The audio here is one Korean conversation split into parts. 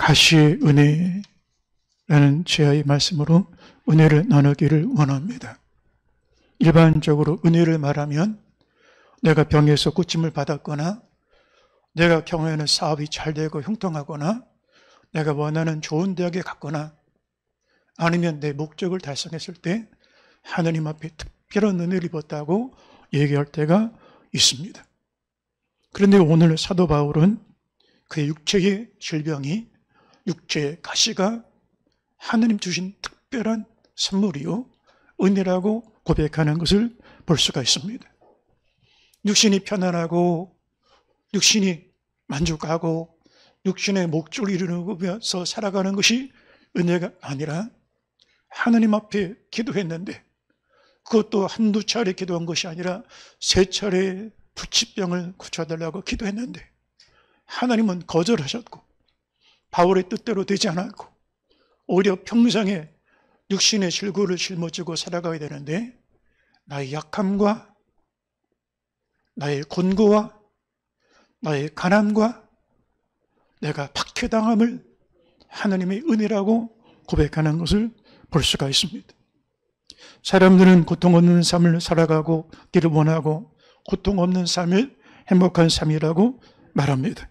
가시의 은혜라는 제아의 말씀으로 은혜를 나누기를 원합니다. 일반적으로 은혜를 말하면 내가 병에서 고침을 받았거나 내가 경영하는 사업이 잘 되고 형통하거나 내가 원하는 좋은 대학에 갔거나 아니면 내 목적을 달성했을 때 하나님 앞에 특별한 은혜를 입었다고 얘기할 때가 있습니다. 그런데 오늘 사도 바울은 그의 육체의 질병이, 육체의 가시가 하나님 주신 특별한 선물이요 은혜라고 고백하는 것을 볼 수가 있습니다. 육신이 편안하고 육신이 만족하고 육신의 목적을 이루면서 살아가는 것이 은혜가 아니라 하나님 앞에 기도했는데, 그것도 한두 차례 기도한 것이 아니라 3차례 불치병을 고쳐달라고 기도했는데 하나님은 거절하셨고 바울의 뜻대로 되지 않았고 오히려 평생에 육신의 질고를 짊어지고 살아가야 되는데 나의 약함과 나의 곤고와 나의 가난과 내가 박해당함을 하나님의 은혜라고 고백하는 것을 볼 수가 있습니다. 사람들은 고통 없는 삶을 살아가고 길을 원하고 고통 없는 삶을 행복한 삶이라고 말합니다.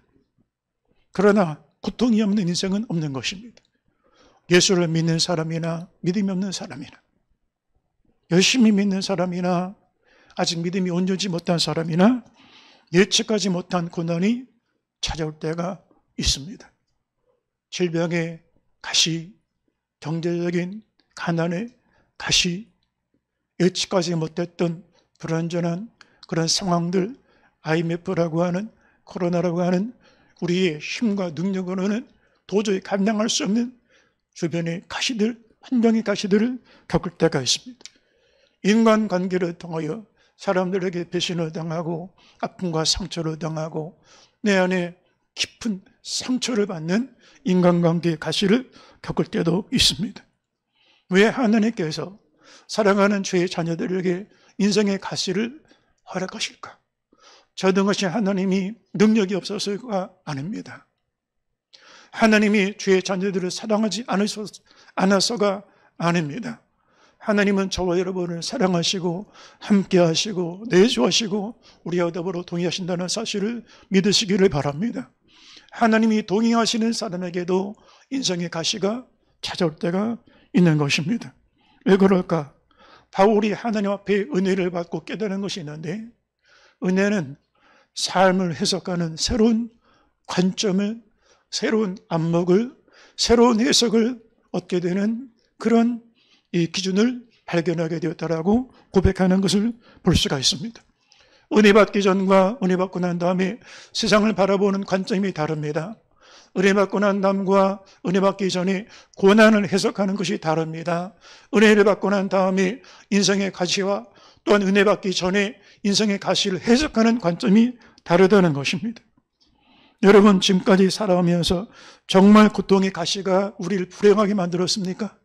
그러나 고통이 없는 인생은 없는 것입니다. 예수를 믿는 사람이나 믿음이 없는 사람이나 열심히 믿는 사람이나 아직 믿음이 온전치 못한 사람이나 예측하지 못한 고난이 찾아올 때가 있습니다. 질병의 가시, 경제적인 가난의 가시, 예측하지 못했던 불완전한 그런 상황들, IMF라고 하는 코로나라고 하는 우리의 힘과 능력으로는 도저히 감당할 수 없는 주변의 가시들, 환경의 가시들을 겪을 때가 있습니다. 인간관계를 통하여 사람들에게 배신을 당하고 아픔과 상처를 당하고 내 안에 깊은 상처를 받는 인간관계의 가시를 겪을 때도 있습니다. 왜 하나님께서 사랑하는 주의 자녀들에게 인생의 가시를 허락하실까? 저등 것이 하나님이 능력이 없어서가 아닙니다. 하나님이 주의 자녀들을 사랑하지 않아서가 아닙니다. 하나님은 저와 여러분을 사랑하시고 함께하시고 내주하시고 우리와 더불어 동의하신다는 사실을 믿으시기를 바랍니다. 하나님이 동의하시는 사람에게도 인생의 가시가 찾아올 때가 있는 것입니다. 왜 그럴까? 바울이 하나님 앞에 은혜를 받고 깨달은 것이 있는데, 은혜는 삶을 해석하는 새로운 관점을, 새로운 안목을, 새로운 해석을 얻게 되는 그런 이 기준을 발견하게 되었다라고 고백하는 것을 볼 수가 있습니다. 은혜 받기 전과 은혜 받고 난 다음에 세상을 바라보는 관점이 다릅니다. 은혜 받고 난 다음과 은혜 받기 전에 고난을 해석하는 것이 다릅니다. 은혜를 받고 난 다음에 인생의 가시와 또한 은혜 받기 전에 인생의 가시를 해석하는 관점이 다르다는 것입니다. 여러분, 지금까지 살아오면서 정말 고통의 가시가 우리를 불행하게 만들었습니까?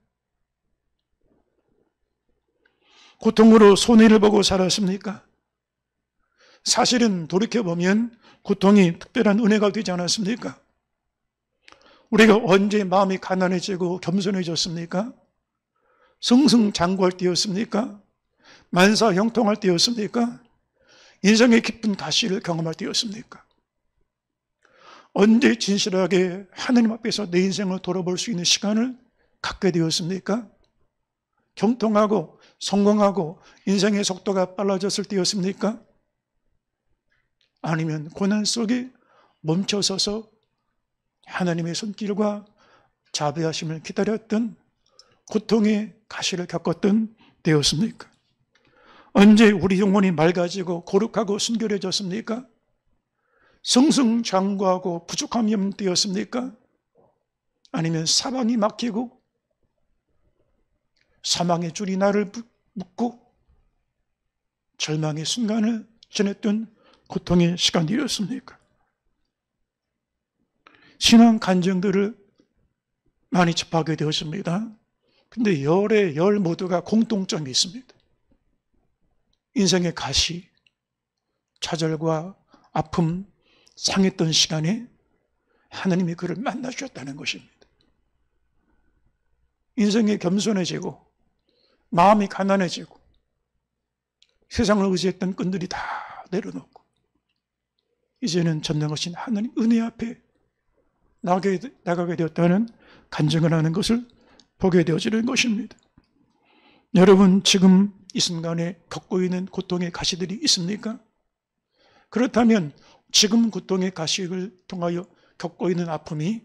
고통으로 손해를 보고 살았습니까? 사실은 돌이켜보면 고통이 특별한 은혜가 되지 않았습니까? 우리가 언제 마음이 가난해지고 겸손해졌습니까? 승승장구할 때였습니까? 만사형통할 때였습니까? 인생의 깊은 가시를 경험할 때였습니까? 언제 진실하게 하나님 앞에서 내 인생을 돌아볼 수 있는 시간을 갖게 되었습니까? 경통하고 성공하고 인생의 속도가 빨라졌을 때였습니까? 아니면 고난 속에 멈춰서서 하나님의 손길과 자비하심을 기다렸던 고통의 가시를 겪었던 때였습니까? 언제 우리 영혼이 맑아지고 거룩하고 순결해졌습니까? 승승장구하고 부족함이 없는 때였습니까? 아니면 사방이 막히고 사망의 줄이 나를 묶고 절망의 순간을 지냈던 고통의 시간이었습니까? 신앙 간증들을 많이 접하게 되었습니다. 근데 열의 열 모두가 공통점이 있습니다. 인생의 가시, 좌절과 아픔, 상했던 시간에 하나님이 그를 만나 주셨다는 것입니다. 인생이 겸손해지고 마음이 가난해지고 세상을 의지했던 끈들이 다 내려놓고 이제는 전능하신 하나님 은혜 앞에 나가게 되었다는 간증을 하는 것을 보게 되어지는 것입니다. 여러분, 지금 이 순간에 겪고 있는 고통의 가시들이 있습니까? 그렇다면 지금 고통의 가시를 통하여 겪고 있는 아픔이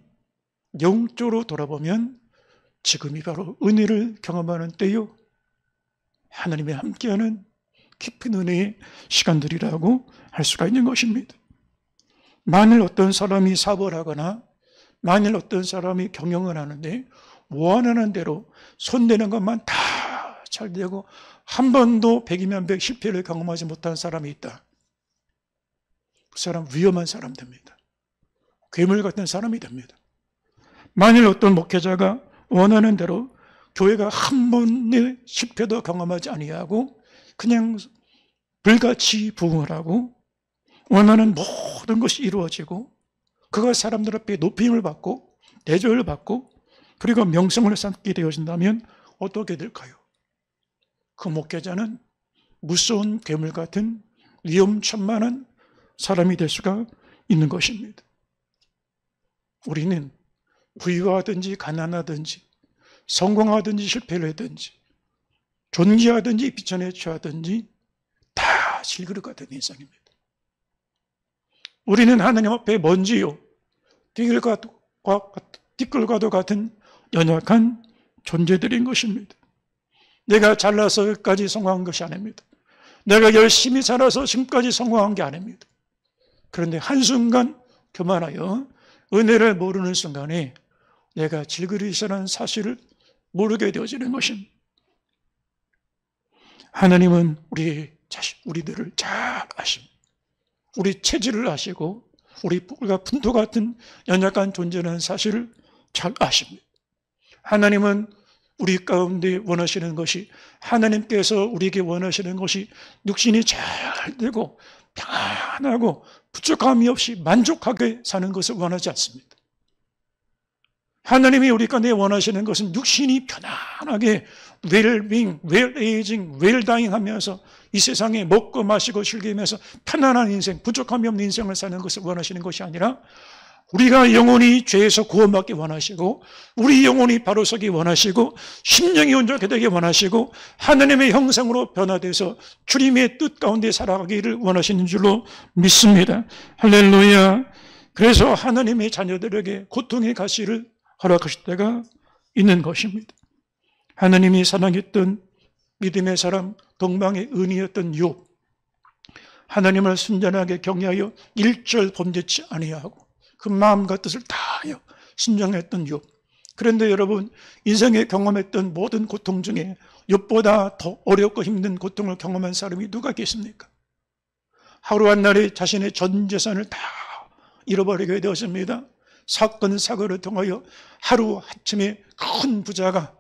영적으로 돌아보면 지금이 바로 은혜를 경험하는 때요, 하나님의 함께하는 깊은 은혜의 시간들이라고 할 수가 있는 것입니다. 만일 어떤 사람이 사업을 하거나 만일 어떤 사람이 경영을 하는데 원하는 대로 손대는 것만 다 잘 되고 한 번도 100이면 100 실패를 경험하지 못한 사람이 있다. 그 사람 위험한 사람 됩니다. 괴물 같은 사람이 됩니다. 만일 어떤 목회자가 원하는 대로 교회가 한 번의 실패도 경험하지 아니하고 그냥 불같이 부흥을 하고 원하는 모든 것이 이루어지고 그가 사람들 앞에 높임을 받고 대접을 받고 그리고 명성을 쌓게 되어진다면 어떻게 될까요? 그 목회자는 무서운 괴물 같은 위험천만한 사람이 될 수가 있는 것입니다. 우리는 부유하든지 가난하든지 성공하든지 실패를 하든지 존귀하든지 비천에 처하든지 다 질그릇 같은 인생입니다. 우리는 하나님 앞에 먼지요 띠끌과도 같은 연약한 존재들인 것입니다. 내가 잘나서까지 성공한 것이 아닙니다. 내가 열심히 살아서 지금까지 성공한 게 아닙니다. 그런데 한순간 교만하여 은혜를 모르는 순간에 내가 질그릇이라는 사실을 모르게 되어지는 것입니다. 하나님은 우리들을 잘 아십니다. 우리 체질을 아시고 우리가 분토 같은 연약한 존재라는 사실을 잘 아십니다. 하나님은 우리 가운데 원하시는 것이 하나님께서 우리에게 원하시는 것이 육신이 잘 되고 평안하고 부족함이 없이 만족하게 사는 것을 원하지 않습니다. 하나님이 우리 가운데 원하시는 것은 육신이 편안하게 웰빙, 웰에이징, 웰다잉 하면서 이 세상에 먹고 마시고 즐기면서 편안한 인생, 부족함이 없는 인생을 사는 것을 원하시는 것이 아니라 우리가 영혼이 죄에서 구원받기 원하시고 우리 영혼이 바로 서기 원하시고 심령이 온전하게 되기 원하시고 하나님의 형상으로 변화돼서 주님의 뜻 가운데 살아가기를 원하시는 줄로 믿습니다. 할렐루야. 그래서 하나님의 자녀들에게 고통의 가시를 허락하실 때가 있는 것입니다. 하나님이 사랑했던 믿음의 사람 동방의 은이었던 욥, 하나님을 순전하게 경외하여 일절 범죄치 아니하고 그 마음과 뜻을 다하여 순종했던 욥. 그런데 여러분, 인생에 경험했던 모든 고통 중에 욥보다 더 어렵고 힘든 고통을 경험한 사람이 누가 계십니까? 하루 한날에 자신의 전 재산을 다 잃어버리게 되었습니다. 사건 사고를 통하여 하루 아침에 큰 부자가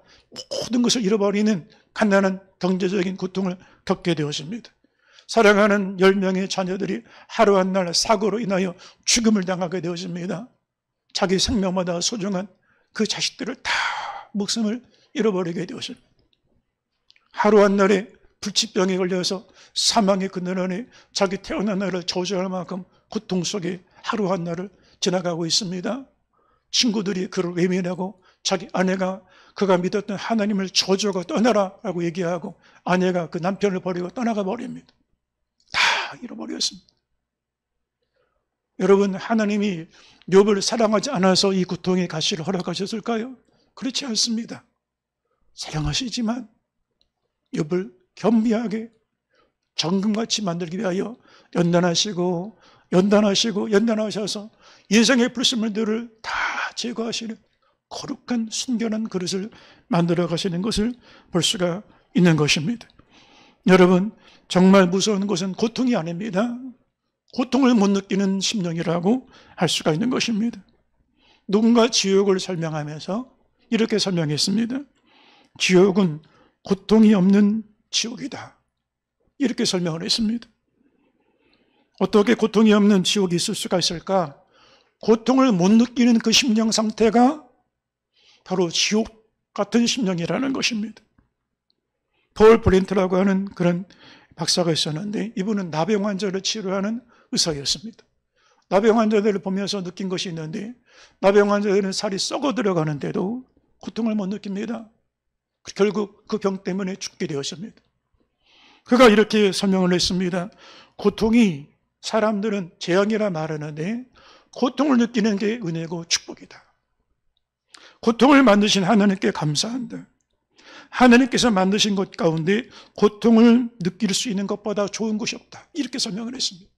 모든 것을 잃어버리는 간단한 경제적인 고통을 겪게 되었습니다. 사랑하는 10명의 자녀들이 하루 한날 사고로 인하여 죽음을 당하게 되었습니다. 자기 생명보다 소중한 그 자식들을 다 목숨을 잃어버리게 되었습니다. 하루 한날에 불치병에 걸려서 사망의 그늘안에 자기 태어난 날을 저주할 만큼 고통 속에 하루 한날을 지나가고 있습니다. 친구들이 그를 외면하고 자기 아내가 그가 믿었던 하나님을 저주하고 떠나라라고 얘기하고 아내가 그 남편을 버리고 떠나가 버립니다. 다 잃어버렸습니다. 여러분, 하나님이 욥을 사랑하지 않아서 이 고통의 가시를 허락하셨을까요? 그렇지 않습니다. 사랑하시지만 욥을 겸비하게 정금같이 만들기 위하여 연단하셔서 인생의 불순물들을 다 제거하시는 거룩한 순결한 그릇을 만들어 가시는 것을 볼 수가 있는 것입니다. 여러분, 정말 무서운 것은 고통이 아닙니다. 고통을 못 느끼는 심령이라고 할 수가 있는 것입니다. 누군가 지옥을 설명하면서 이렇게 설명했습니다. 지옥은 고통이 없는 지옥이다. 이렇게 설명을 했습니다. 어떻게 고통이 없는 지옥이 있을 수가 있을까? 고통을 못 느끼는 그 심령 상태가 바로 지옥 같은 심령이라는 것입니다. 폴 브렌트라고 하는 그런 박사가 있었는데 이분은 나병 환자를 치료하는 의사였습니다. 나병 환자들을 보면서 느낀 것이 있는데 나병 환자들은 살이 썩어 들어가는데도 고통을 못 느낍니다. 결국 그 병 때문에 죽게 되었습니다. 그가 이렇게 설명을 했습니다. 고통이 사람들은 재앙이라 말하는데 고통을 느끼는 게 은혜고 축복이다. 고통을 만드신 하나님께 감사한다. 하나님께서 만드신 것 가운데 고통을 느낄 수 있는 것보다 좋은 것이 없다. 이렇게 설명을 했습니다.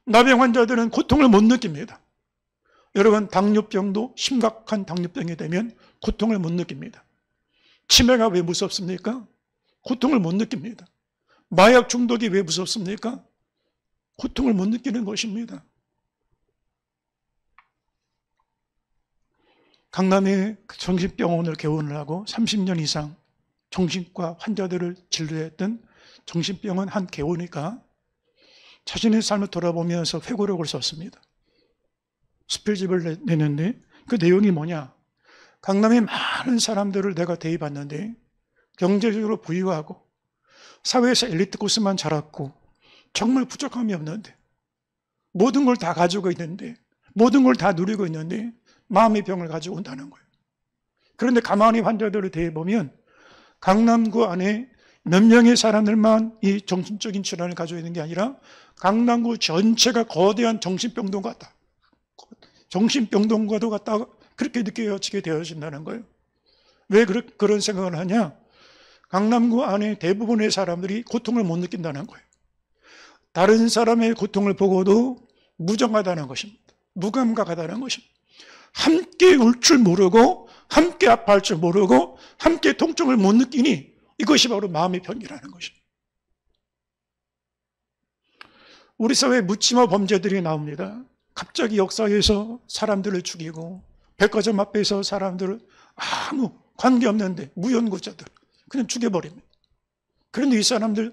나병 환자들은 고통을 못 느낍니다. 여러분, 당뇨병도 심각한 당뇨병이 되면 고통을 못 느낍니다. 치매가 왜 무섭습니까? 고통을 못 느낍니다. 마약 중독이 왜 무섭습니까? 고통을 못 느끼는 것입니다. 강남에 정신병원을 개원을 하고 30년 이상 정신과 환자들을 진료했던 정신병원 한 개원이가 자신의 삶을 돌아보면서 회고록을 썼습니다. 수필집을 내는데 그 내용이 뭐냐? 강남에 많은 사람들을 내가 대입했는데 경제적으로 부유하고 사회에서 엘리트 코스만 자랐고 정말 부족함이 없는데 모든 걸 다 가지고 있는데 모든 걸 다 누리고 있는데 마음의 병을 가지고 온다는 거예요. 그런데 가만히 환자들을 대해보면 강남구 안에 몇 명의 사람들만 이 정신적인 질환을 가지고 있는 게 아니라 강남구 전체가 거대한 정신병동 같다. 정신병동과도 같다. 그렇게 느껴지게 되어진다는 거예요. 왜 그런 생각을 하냐? 강남구 안에 대부분의 사람들이 고통을 못 느낀다는 거예요. 다른 사람의 고통을 보고도 무정하다는 것입니다. 무감각하다는 것입니다. 함께 울 줄 모르고 함께 아파할 줄 모르고 함께 통증을 못 느끼니 이것이 바로 마음의 병이라는 것입니다. 우리 사회에 묻지마 범죄들이 나옵니다. 갑자기 역사에서 사람들을 죽이고 백화점 앞에서 사람들을 아무 관계없는데 무연고자들 그냥 죽여버립니다. 그런데 이 사람들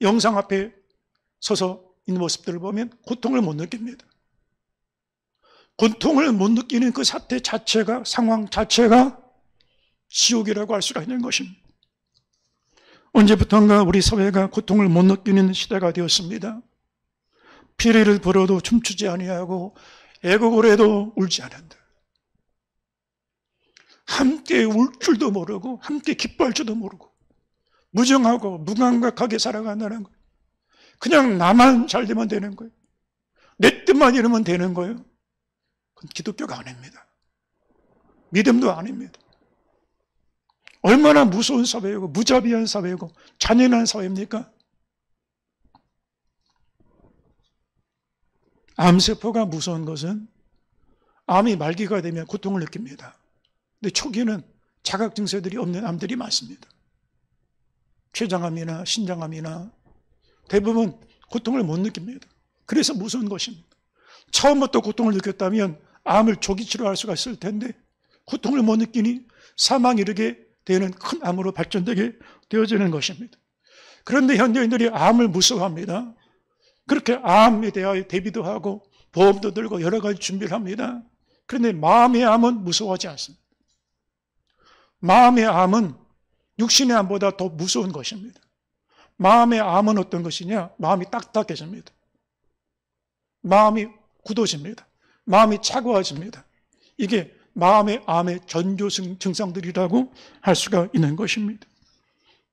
영상 앞에 서서 있는 모습들을 보면 고통을 못 느낍니다. 고통을 못 느끼는 그 사태 자체가, 상황 자체가 지옥이라고 할 수가 있는 것입니다. 언제부턴가 우리 사회가 고통을 못 느끼는 시대가 되었습니다. 피리를 불어도 춤추지 아니하고 애곡을 해도 울지 않는다. 함께 울 줄도 모르고 함께 기뻐할 줄도 모르고 무정하고 무감각하게 살아간다는 거예요. 그냥 나만 잘 되면 되는 거예요. 내 뜻만 이루면 되는 거예요. 그건 기독교가 아닙니다. 믿음도 아닙니다. 얼마나 무서운 사회이고 무자비한 사회이고 잔인한 사회입니까? 암세포가 무서운 것은 암이 말기가 되면 고통을 느낍니다. 근데 초기에는 자각 증세들이 없는 암들이 많습니다. 췌장암이나 신장암이나 대부분 고통을 못 느낍니다. 그래서 무서운 것입니다. 처음부터 고통을 느꼈다면 암을 조기 치료할 수가 있을 텐데 고통을 못 느끼니 사망에 이르게 되는 큰 암으로 발전되게 되어지는 것입니다. 그런데 현대인들이 암을 무서워합니다. 그렇게 암에 대하여 대비도 하고 보험도 들고 여러 가지 준비를 합니다. 그런데 마음의 암은 무서워하지 않습니다. 마음의 암은 육신의 암보다 더 무서운 것입니다. 마음의 암은 어떤 것이냐? 마음이 딱딱해집니다. 마음이 굳어집니다. 마음이 차가워집니다. 이게 마음의 암의 전조 증상들이라고 할 수가 있는 것입니다.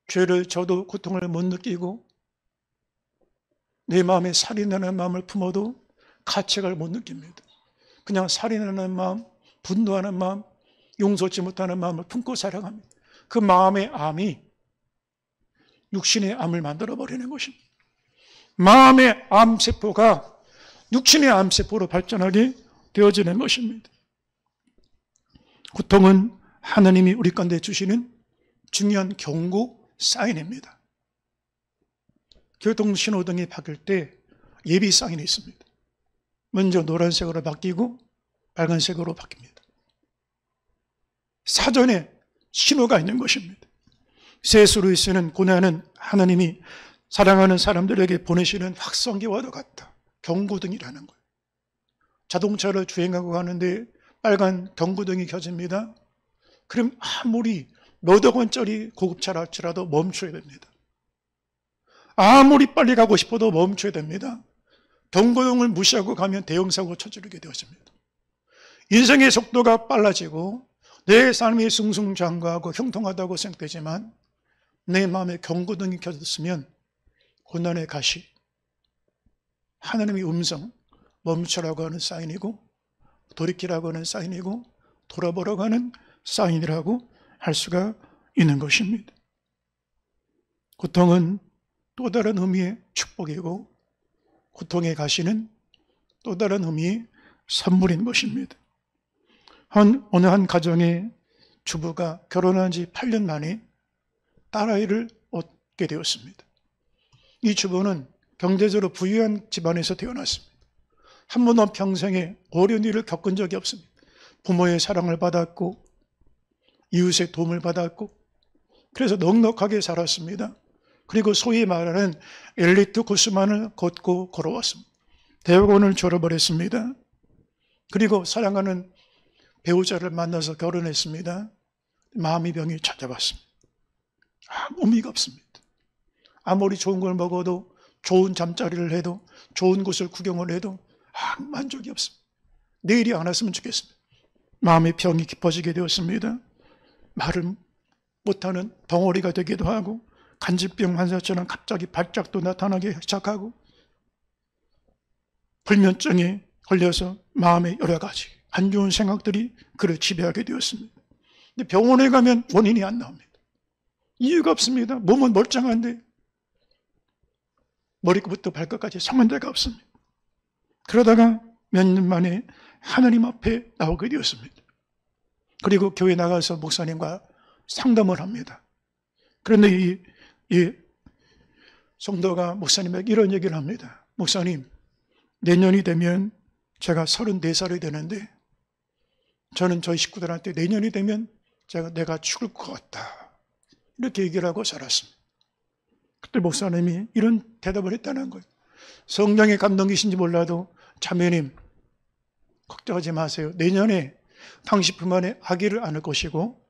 죄를 져도 고통을 못 느끼고 내 마음에 살이 나는 마음을 품어도 가책을 못 느낍니다. 그냥 살이 나는 마음, 분노하는 마음, 용서치 못하는 마음을 품고 살아갑니다. 그 마음의 암이 육신의 암을 만들어버리는 것입니다. 마음의 암세포가 육신의 암세포로 발전하게 되어지는 것입니다. 고통은 하나님이 우리 가운데 주시는 중요한 경고 사인입니다. 교통신호등이 바뀔 때 예비 사인이 있습니다. 먼저 노란색으로 바뀌고 빨간색으로 바뀝니다. 사전에 신호가 있는 것입니다. 세수로 쓰는 고난은 하나님이 사랑하는 사람들에게 보내시는 확성기와도 같다. 경고등이라는 거예요. 자동차를 주행하고 가는데 빨간 경고등이 켜집니다. 그럼 아무리 몇억 원짜리 고급차라 할지라도 멈춰야 됩니다. 아무리 빨리 가고 싶어도 멈춰야 됩니다. 경고등을 무시하고 가면 대형사고 저지르게 되었습니다. 인생의 속도가 빨라지고 내 삶이 승승장구하고 형통하다고 생각되지만 내 마음에 경고등이 켜졌으면 고난의 가시, 하나님의 음성, 멈추라고 하는 사인이고 돌이키라고 하는 사인이고 돌아보라고 하는 사인이라고 할 수가 있는 것입니다. 고통은 또 다른 의미의 축복이고 고통의 가시는 또 다른 의미의 선물인 것입니다. 어느 한 가정의 주부가 결혼한 지 8년 만에 딸아이를 얻게 되었습니다. 이 주부는 경제적으로 부유한 집안에서 태어났습니다. 한 번도 평생에 어려운 일을 겪은 적이 없습니다. 부모의 사랑을 받았고 이웃의 도움을 받았고 그래서 넉넉하게 살았습니다. 그리고 소위 말하는 엘리트 코스만을 걷고 걸어왔습니다. 대학원을 졸업을 했습니다. 그리고 사랑하는 배우자를 만나서 결혼했습니다. 마음의 병이 찾아왔습니다. 아무 의미가 없습니다. 아무리 좋은 걸 먹어도 좋은 잠자리를 해도 좋은 곳을 구경을 해도 아무 만족이 없습니다. 내일이 안 왔으면 좋겠습니다. 마음의 병이 깊어지게 되었습니다. 말을 못하는 덩어리가 되기도 하고 간질병 환자처럼 갑자기 발작도 나타나기 시작하고 불면증에 걸려서 마음에 여러 가지 안 좋은 생각들이 그를 지배하게 되었습니다. 근데 병원에 가면 원인이 안 나옵니다. 이유가 없습니다. 몸은 멀쩡한데 머리부터 발끝까지 성한 데가 없습니다. 그러다가 몇 년 만에 하나님 앞에 나오게 되었습니다. 그리고 교회 나가서 목사님과 상담을 합니다. 그런데 이 성도가 목사님에게 이런 얘기를 합니다. 목사님, 내년이 되면 제가 34살이 되는데 저는 저희 식구들한테 내년이 되면 내가 죽을 것 같다. 이렇게 얘기를 하고 살았습니다. 그때 목사님이 이런 대답을 했다는 거예요. 성령의 감동이신지 몰라도 자매님 걱정하지 마세요. 내년에 당신 안에 아기를 안을 것이고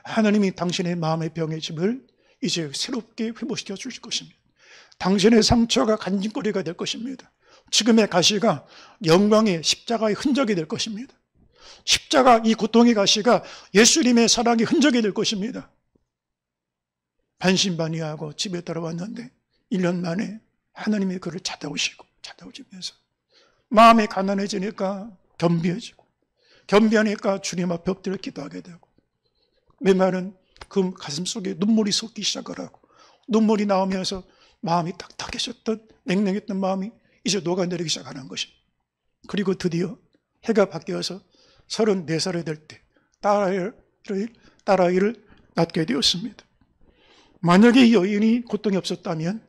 하나님이 당신의 마음의 병의 집을 이제 새롭게 회복시켜 주실 것입니다. 당신의 상처가 간직거리가 될 것입니다. 지금의 가시가 영광의 십자가의 흔적이 될 것입니다. 십자가 이 고통의 가시가 예수님의 사랑의 흔적이 될 것입니다. 반신반의하고 집에 들어왔는데 1년 만에 하나님이 그를 찾아오시면서 마음이 가난해지니까 겸비해지고 겸비하니까 주님 앞에 엎드려 기도하게 되고 내 말은 그 가슴 속에 눈물이 솟기 시작을 하고 눈물이 나오면서 마음이 딱딱해졌던 냉랭했던 마음이 이제 녹아내리기 시작하는 것입니다. 그리고 드디어 해가 바뀌어서 34살이 될 때 딸아이를 낳게 되었습니다. 만약에 이 여인이 고통이 없었다면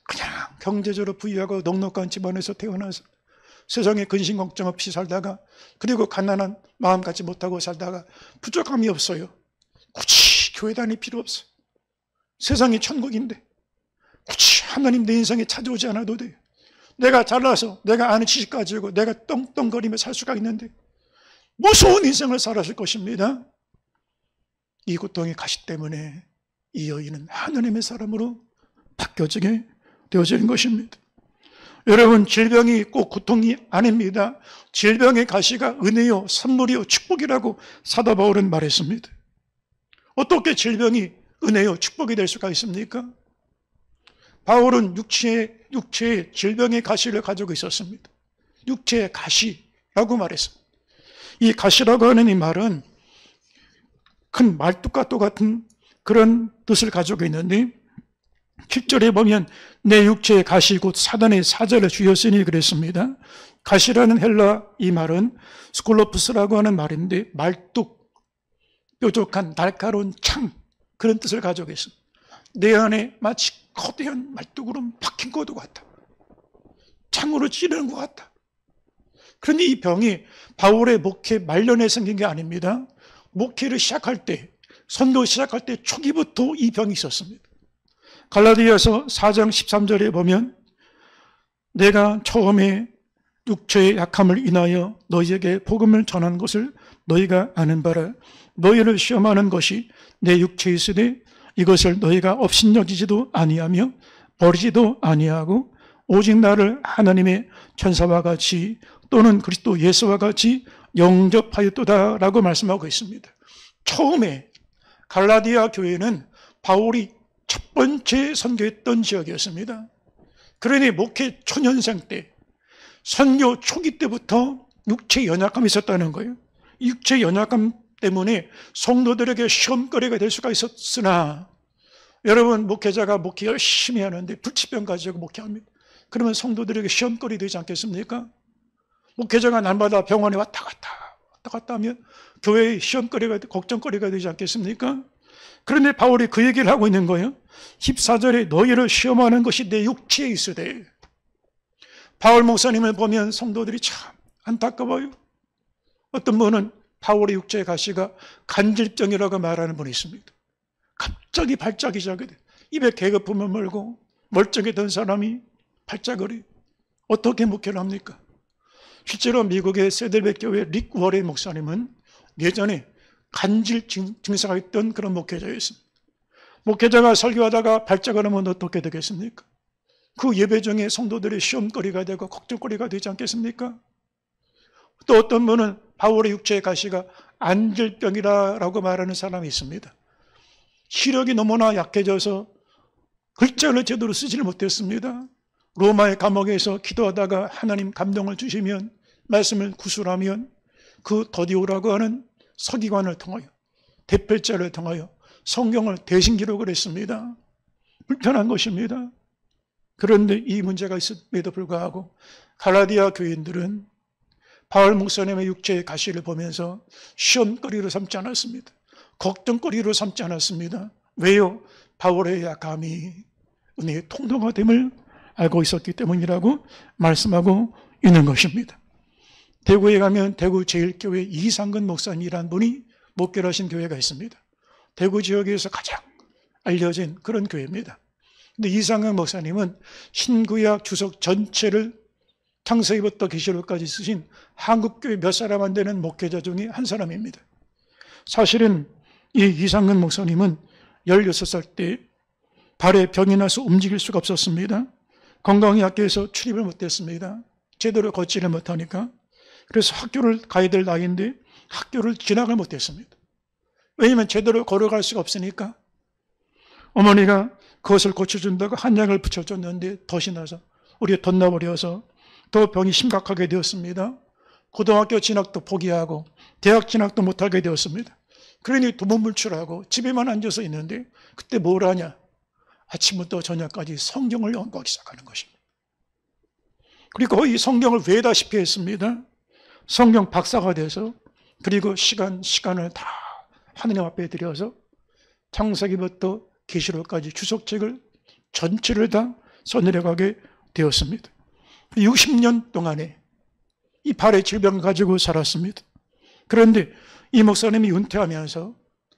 그냥 경제적으로 부유하고 넉넉한 집안에서 태어나서 세상에 근심 걱정 없이 살다가 그리고 가난한 마음 갖지 못하고 살다가 부족함이 없어요. 굳이 교회 다닐 필요 없어요. 세상이 천국인데 굳이 하나님 내 인생에 찾아오지 않아도 돼요. 내가 잘나서 내가 아는 지식 가지고 내가 떵떵거리며 살 수가 있는데 무서운 인생을 살았을 것입니다. 이 고통의 가시 때문에 이 여인은 하나님의 사람으로 바뀌어지게 되어지는 것입니다. 여러분, 질병이 꼭 고통이 아닙니다. 질병의 가시가 은혜요, 선물이요, 축복이라고 사도 바울은 말했습니다. 어떻게 질병이 은혜요, 축복이 될 수가 있습니까? 바울은 육체의 질병의 가시를 가지고 있었습니다. 육체의 가시라고 말했습니다. 이 가시라고 하는 이 말은 큰 말뚝과 똑같은 그런 뜻을 가지고 있는데 7절에 보면 내 육체의 가시 곧 사단의 사자를 주였으니 그랬습니다. 가시라는 헬라 이 말은 스콜로프스라고 하는 말인데 말뚝, 뾰족한 날카로운 창 그런 뜻을 가지고 있습니다. 내 안에 마치 거대한 말뚝으로 박힌 것도 같다. 창으로 찌르는 것 같다. 그런데 이 병이 바울의 목회 말년에 생긴 게 아닙니다. 목회를 시작할 때, 선교 시작할 때 초기부터 이 병이 있었습니다. 갈라디아서 4장 13절에 보면 내가 처음에 육체의 약함을 인하여 너희에게 복음을 전한 것을 너희가 아는 바라. 너희를 시험하는 것이 내 육체에 있으되 이것을 너희가 업신여기지도 아니하며 버리지도 아니하고 오직 나를 하나님의 천사와 같이 또는 그리스도 예수와 같이 영접하였도다라고 말씀하고 있습니다. 처음에 갈라디아 교회는 바울이 첫 번째 선교했던 지역이었습니다. 그러니 목회 초년생 때, 선교 초기 때부터 육체 연약함이 있었다는 거예요. 육체 연약함 때문에 성도들에게 시험거리가 될 수가 있었으나, 여러분, 목회자가 목회 열심히 하는데 불치병 가지고 목회합니다. 그러면 성도들에게 시험거리 되지 않겠습니까? 목회자가 날마다 병원에 왔다 갔다 하면 교회의 시험거리가, 걱정거리가 되지 않겠습니까? 그런데 바울이 그 얘기를 하고 있는 거예요. 14절에 너희를 시험하는 것이 내 육체에 있으되. 바울 목사님을 보면 성도들이 참 안타까워요. 어떤 분은 바울의 육체의 가시가 간질병이라고 말하는 분이 있습니다. 갑자기 발작이 자게 돼. 입에 계급품을 물고 멀쩡했던 사람이 발작을 해. 어떻게 목회를 합니까? 실제로 미국의 세들백 교회 릭 워레 목사님은 예전에 간질 증세가 있던 그런 목회자였습니다. 목회자가 설교하다가 발작을 하면 어떻게 되겠습니까? 그 예배 중에 성도들의 시험거리가 되고 걱정거리가 되지 않겠습니까? 또 어떤 분은 바울의 육체의 가시가 안질병이라고 말하는 사람이 있습니다. 시력이 너무나 약해져서 글자를 제대로 쓰지를 못했습니다. 로마의 감옥에서 기도하다가 하나님 감동을 주시면, 말씀을 구술하면 그 더디오라고 하는 서기관을 통하여, 대필자를 통하여 성경을 대신 기록을 했습니다. 불편한 것입니다. 그런데 이 문제가 있음에도 불구하고 갈라디아 교인들은 바울 목사님의 육체의 가시를 보면서 시험거리로 삼지 않았습니다. 걱정거리로 삼지 않았습니다. 왜요? 바울의 약함이 은혜의 통로가 됨을 알고 있었기 때문이라고 말씀하고 있는 것입니다. 대구에 가면 대구 제1교회 이상근 목사님이라는 분이 목회를 하신 교회가 있습니다. 대구 지역에서 가장 알려진 그런 교회입니다. 근데 이상근 목사님은 신구약 주석 전체를 창세기부터 계시록까지 쓰신 한국교회 몇 사람 안 되는 목회자 중에 한 사람입니다. 사실은 이 이상근 목사님은 16살 때 발에 병이 나서 움직일 수가 없었습니다. 건강이 약해서 출입을 못했습니다. 제대로 걷지를 못하니까. 그래서 학교를 가야 될 나이인데 학교를 진학을 못했습니다. 왜냐하면 제대로 걸어갈 수가 없으니까. 어머니가 그것을 고쳐준다고 한약을 붙여줬는데 덫이 나서 우리가 덧나버려서 더 병이 심각하게 되었습니다. 고등학교 진학도 포기하고 대학 진학도 못하게 되었습니다. 그러니 두문불출하고 집에만 앉아서 있는데 그때 뭘 하냐? 아침부터 저녁까지 성경을 연구하기 시작하는 것입니다. 그리고 이 성경을 외다시피 했습니다. 성경 박사가 돼서, 그리고 시간을 다 하느님 앞에 드려서 창세기부터 계시록까지 주석책을 전체를 다 써내려가게 되었습니다. 60년 동안에 이 발의 질병을 가지고 살았습니다. 그런데 이 목사님이 은퇴하면서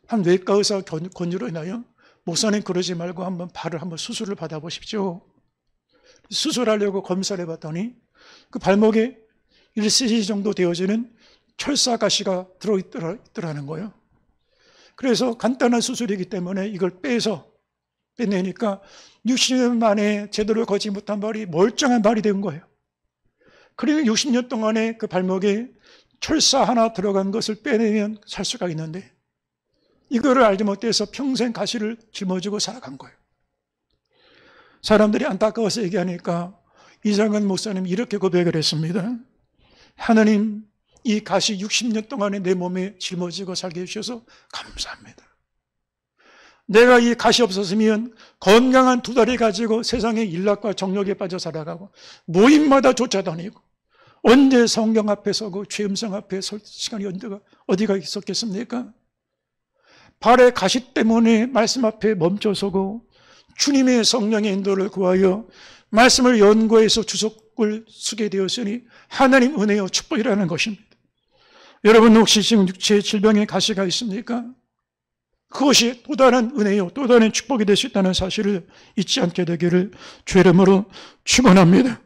한 외과 의사 권유로 인하여 목사님 그러지 말고 발을 한번 수술을 받아보십시오. 수술하려고 검사를 해봤더니 그 발목에 1cm 정도 되어지는 철사 가시가 들어있더라는 거예요. 그래서 간단한 수술이기 때문에 이걸 빼내니까 60년 만에 제대로 걷지 못한 발이 멀쩡한 발이 된 거예요. 그러니까 60년 동안에 그 발목에 철사 하나 들어간 것을 빼내면 살 수가 있는데 이거를 알지 못해서 평생 가시를 짊어지고 살아간 거예요. 사람들이 안타까워서 얘기하니까 이상근 목사님이 이렇게 고백을 했습니다. 하나님, 이 가시 60년 동안에 내 몸에 짊어지고 살게 해주셔서 감사합니다. 내가 이 가시 없었으면 건강한 두 다리 가지고 세상의 일락과 정욕에 빠져 살아가고 모임마다 쫓아다니고 언제 성경 앞에 서고 죄음성 앞에 설 시간이 어디가 있었겠습니까? 발의 가시 때문에 말씀 앞에 멈춰서고 주님의 성령의 인도를 구하여 말씀을 연구해서 주석을 쓰게 되었으니 하나님 은혜요 축복이라는 것입니다. 여러분 혹시 지금 육체의 질병에 가시가 있습니까? 그것이 또 다른 은혜요 또 다른 축복이 될 수 있다는 사실을 잊지 않게 되기를 주의 이름으로 축원합니다.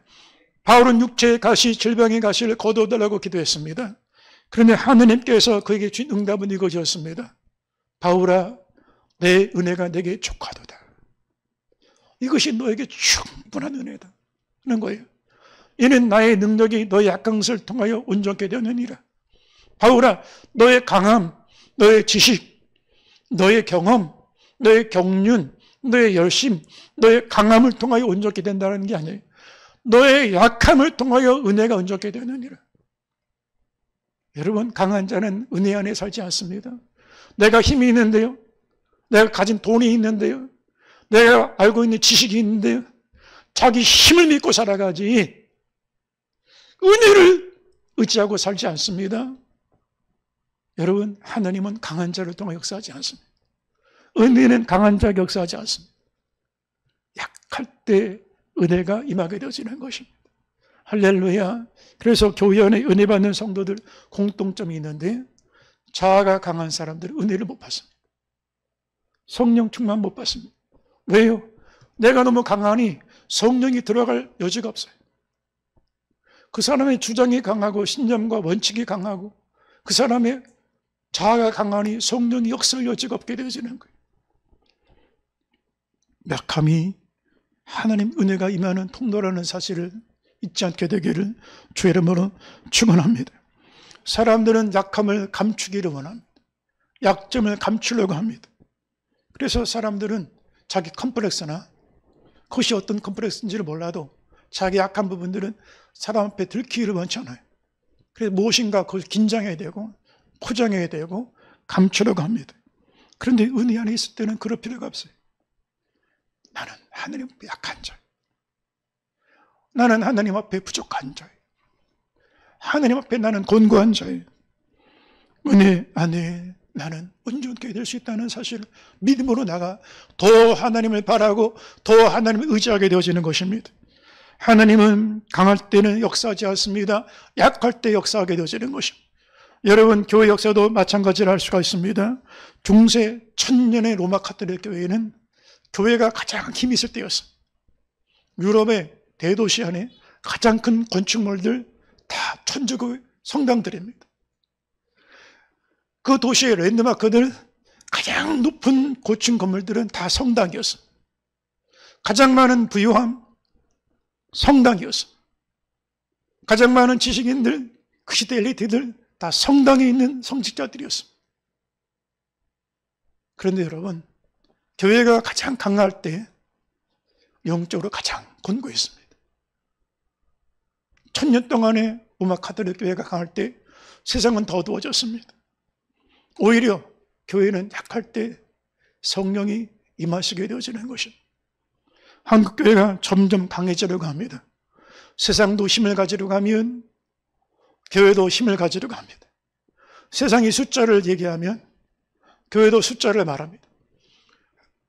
바울은 육체의 가시, 질병의 가시를 거둬달라고 기도했습니다. 그런데 하느님께서 그에게 준 응답은 이것이었습니다. 바울아, 내 은혜가 내게 족하도다. 이것이 너에게 충분한 은혜다 하는 거예요. 이는 나의 능력이 너의 약한 것을 통하여 온전케 되느니라. 바울아, 너의 강함, 너의 지식, 너의 경험, 너의 경륜, 너의 열심, 너의 강함을 통하여 온전케 된다는 게 아니에요. 너의 약함을 통하여 은혜가 온전케 되느니라. 여러분, 강한 자는 은혜 안에 살지 않습니다. 내가 힘이 있는데요, 내가 가진 돈이 있는데요, 내가 알고 있는 지식이 있는데요, 자기 힘을 믿고 살아가지 은혜를 의지하고 살지 않습니다. 여러분, 하나님은 강한 자를 통해 역사하지 않습니다. 은혜는 강한 자에게 역사하지 않습니다. 약할 때 은혜가 임하게 되어지는 것입니다. 할렐루야. 그래서 교회 안에 은혜 받는 성도들 공통점이 있는데, 자아가 강한 사람들은 은혜를 못 받습니다. 성령 충만 못 받습니다. 왜요? 내가 너무 강하니 성령이 들어갈 여지가 없어요. 그 사람의 주장이 강하고 신념과 원칙이 강하고 그 사람의 자아가 강하니 성령이 역사할 여지가 없게 되어지는 거예요. 약함이 하나님 은혜가 임하는 통로라는 사실을 잊지 않게 되기를 주의 이름으로 축원합니다. 사람들은 약함을 감추기를 원합니다. 약점을 감추려고 합니다. 그래서 사람들은 자기 컴플렉스나 그것이 어떤 컴플렉스인지를 몰라도 자기 약한 부분들은 사람 앞에 들키기를 원치 않아요. 그래서 무엇인가 그걸 긴장해야 되고 포장해야 되고 감추려고 합니다. 그런데 은혜 안에 있을 때는 그럴 필요가 없어요. 나는 하나님 앞에 약한 자예요. 나는 하나님 앞에 부족한 자예요. 하나님 앞에 나는 곤고한 자예요. 은혜 안에 나는 온전케 될 수 있다는 사실을 믿음으로 나가 더 하나님을 바라고 더 하나님을 의지하게 되어지는 것입니다. 하나님은 강할 때는 역사하지 않습니다. 약할 때 역사하게 되어지는 것입니다. 여러분, 교회 역사도 마찬가지를 할 수가 있습니다. 중세 1000년의 로마 카톨릭 교회는 교회가 가장 힘이 있을 때였어요. 유럽의 대도시 안에 가장 큰 건축물들 다 천주교 성당들입니다. 그 도시의 랜드마크들 가장 높은 고층 건물들은 다 성당이었어요. 가장 많은 부유함 성당이었어요. 가장 많은 지식인들, 그 시대 엘리트들 다 성당에 있는 성직자들이었어요. 그런데 여러분, 교회가 가장 강할 때 영적으로 가장 곤고했습니다. 1000년 동안의 로마 카톨릭 교회가 강할 때 세상은 더 어두워졌습니다. 오히려 교회는 약할 때 성령이 임하시게 되어지는 것입니다. 한국교회가 점점 강해지려고 합니다. 세상도 힘을 가지려고 하면 교회도 힘을 가지려고 합니다. 세상이 숫자를 얘기하면 교회도 숫자를 말합니다.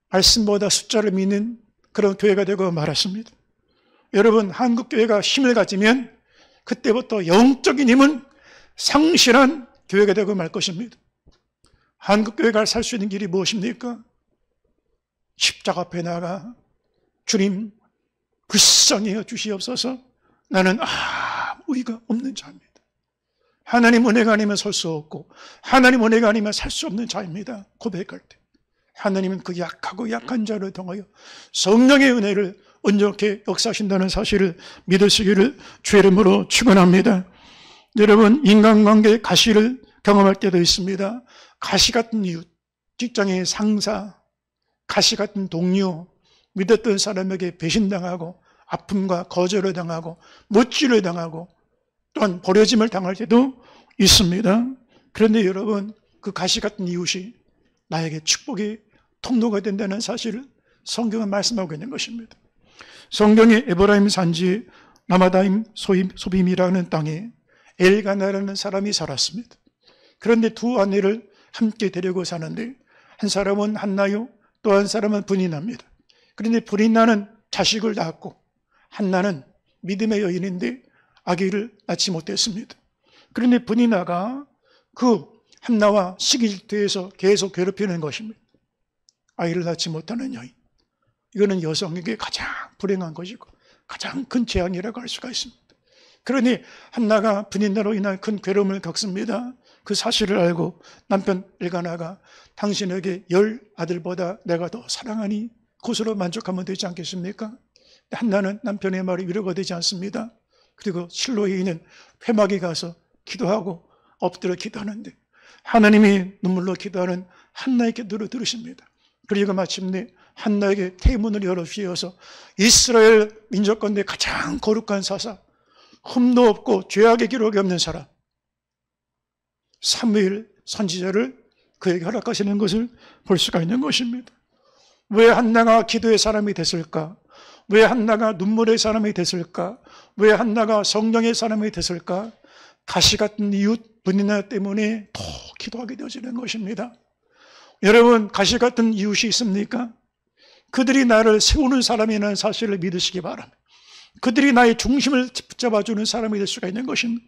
말씀보다 숫자를 믿는 그런 교회가 되고 말았습니다. 여러분, 한국교회가 힘을 가지면 그때부터 영적인 힘은 상실한 교회가 되고 말 것입니다. 한국교회가 살 수 있는 길이 무엇입니까? 십자가 앞에 나가 주님 불쌍히 주시옵소서. 나는 아무 의가 없는 자입니다. 하나님 은혜가 아니면 설 수 없고 하나님 은혜가 아니면 살 수 없는 자입니다. 고백할 때 하나님은 그 약하고 약한 자를 통하여 성령의 은혜를 온전케 역사하신다는 사실을 믿으시기를 주의 이름으로 축원합니다. 여러분, 인간관계의 가시를 경험할 때도 있습니다. 가시 같은 이웃, 직장의 상사, 가시 같은 동료, 믿었던 사람에게 배신당하고 아픔과 거절을 당하고 못질을 당하고 또한 버려짐을 당할 때도 있습니다. 그런데 여러분, 그 가시 같은 이웃이 나에게 축복의 통로가 된다는 사실을 성경은 말씀하고 있는 것입니다. 성경의 에브라임 산지 라마다임 소빔이라는 땅에 엘가나라는 사람이 살았습니다. 그런데 두 아내를 함께 데리고 사는데 한 사람은 한나요, 또 한 사람은 브니나입니다. 그런데 브니나는 자식을 낳았고 한나는 믿음의 여인인데 아기를 낳지 못했습니다. 그런데 브니나가 그 한나와 시기질투에서 계속 괴롭히는 것입니다. 아이를 낳지 못하는 여인. 이거는 여성에게 가장 불행한 것이고 가장 큰 재앙이라고 할 수가 있습니다. 그러니 한나가 분인나로 인한 큰 괴로움을 겪습니다. 그 사실을 알고 남편 엘가나가 당신에게 10 아들보다 내가 더 사랑하니 그것으로 만족하면 되지 않겠습니까? 한나는 남편의 말이 위로가 되지 않습니다. 그리고 실로에 있는 회막에 가서 기도하고 엎드려 기도하는데 하나님이 눈물로 기도하는 한나의 기도를 들으십니다. 그리고 마침내 한나에게 태문을 열어주셔서 이스라엘 민족 가운데 가장 거룩한 사사, 흠도 없고 죄악의 기록이 없는 사람 사무엘 선지자를 그에게 허락하시는 것을 볼 수가 있는 것입니다. 왜 한나가 기도의 사람이 됐을까? 왜 한나가 눈물의 사람이 됐을까? 왜 한나가 성령의 사람이 됐을까? 가시 같은 이웃 분이나 때문에 더 기도하게 되어지는 것입니다. 여러분, 가시 같은 이웃이 있습니까? 그들이 나를 세우는 사람이라는 사실을 믿으시기 바랍니다. 그들이 나의 중심을 붙잡아주는 사람이 될 수가 있는 것입니다.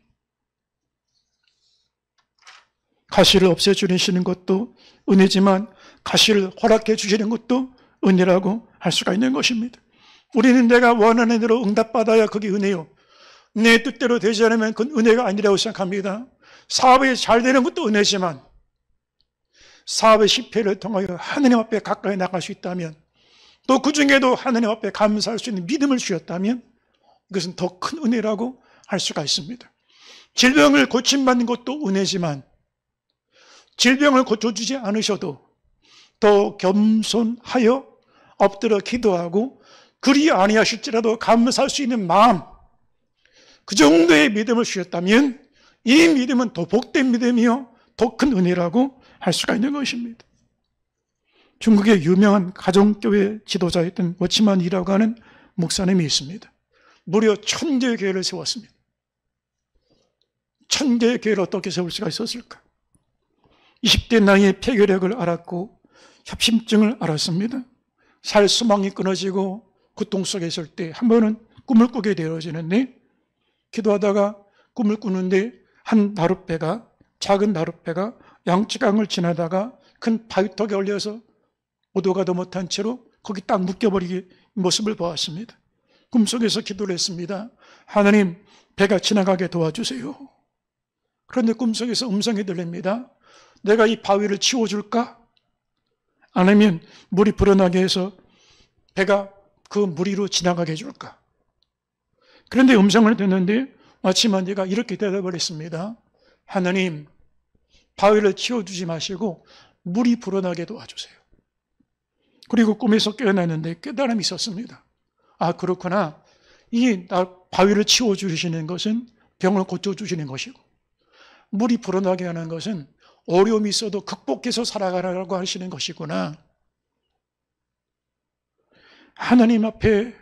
가시를 없애주시는 것도 은혜지만 가시를 허락해 주시는 것도 은혜라고 할 수가 있는 것입니다. 우리는 내가 원하는 대로 응답받아야 그게 은혜요. 내 뜻대로 되지 않으면 그건 은혜가 아니라고 생각합니다. 사업이 잘 되는 것도 은혜지만 사업의 실패를 통하여 하느님 앞에 가까이 나갈 수 있다면 또 그 중에도 하느님 앞에 감사할 수 있는 믿음을 주셨다면 이것은 더 큰 은혜라고 할 수가 있습니다. 질병을 고침받는 것도 은혜지만 질병을 고쳐주지 않으셔도 더 겸손하여 엎드려 기도하고 그리 아니하실지라도 감사할 수 있는 마음, 그 정도의 믿음을 주셨다면 이 믿음은 더 복된 믿음이요 더 큰 은혜라고 할 수가 있는 것입니다. 중국의 유명한 가정교회 지도자였던 워치만이라고 하는 목사님이 있습니다. 무려 1000개의 교회를 세웠습니다. 1000개의 교회를 어떻게 세울 수가 있었을까? 20대 나이에 폐결핵을 알았고 협심증을 알았습니다. 살 수망이 끊어지고 고통 속에 있을 때 한 번은 꿈을 꾸게 되어지는데 기도하다가 꿈을 꾸는데 한 나룻배가 작은 나룻배가 양쯔강을 지나다가 큰 바위턱에 올려서 오도가도 못한 채로 거기 딱 묶여버리기 모습을 보았습니다. 꿈속에서 기도를 했습니다. 하나님, 배가 지나가게 도와주세요. 그런데 꿈속에서 음성이 들립니다. 내가 이 바위를 치워줄까? 아니면 물이 불어나게 해서 배가 그 물 위로 지나가게 해줄까? 그런데 음성을 듣는데 마치만디가 이렇게 대답을 했습니다. 하나님, 바위를 치워주지 마시고 물이 불어나게 도와주세요. 그리고 꿈에서 깨어났는데 깨달음이 있었습니다. 아, 그렇구나. 이 바위를 치워주시는 것은 병을 고쳐주시는 것이고 물이 불어나게 하는 것은 어려움이 있어도 극복해서 살아가라고 하시는 것이구나. 하나님 앞에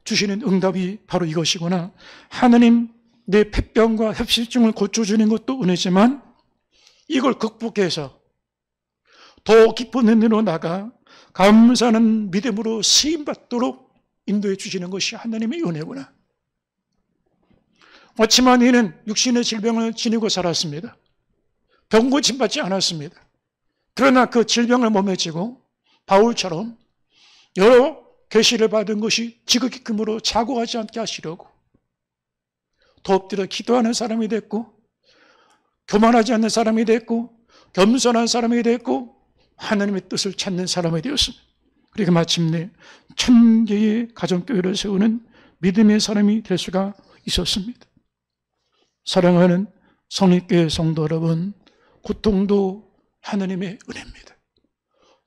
주시는 응답이 바로 이것이구나. 하나님, 내 폐병과 협실증을 고쳐주는 것도 은혜지만 이걸 극복해서 더 깊은 은혜로 나가 감사하는 믿음으로 쓰임받도록 인도해 주시는 것이 하나님의 은혜구나. 워치만이는 육신의 질병을 지니고 살았습니다. 병 고침받지 않았습니다. 그러나 그 질병을 몸에 지고 바울처럼 여러 계시를 받은 것이 지극히 금으로 자고하지 않게 하시려고 더 엎드려 기도하는 사람이 됐고 교만하지 않는 사람이 됐고 겸손한 사람이 됐고 하나님의 뜻을 찾는 사람이 되었습니다. 그리고 마침내 1000개의 가정교회를 세우는 믿음의 사람이 될 수가 있었습니다. 사랑하는 성립교회 성도 여러분, 고통도 하나님의 은혜입니다.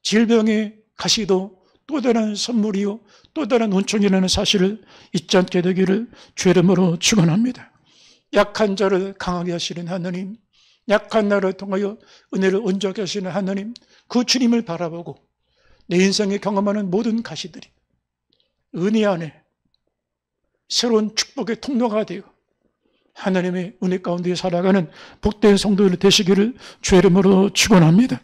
질병의 가시도 또 다른 선물이요 또 다른 은총이라는 사실을 잊지 않게 되기를 주의 이름으로 축원합니다. 약한 자를 강하게 하시는 하나님, 약한 나를 통하여 은혜를 온전하게 하시는 하나님, 그 주님을 바라보고 내 인생에 경험하는 모든 가시들이 은혜 안에 새로운 축복의 통로가 되어 하나님의 은혜 가운데 살아가는 복된 성도들 되시기를 주의 이름으로 축원합니다.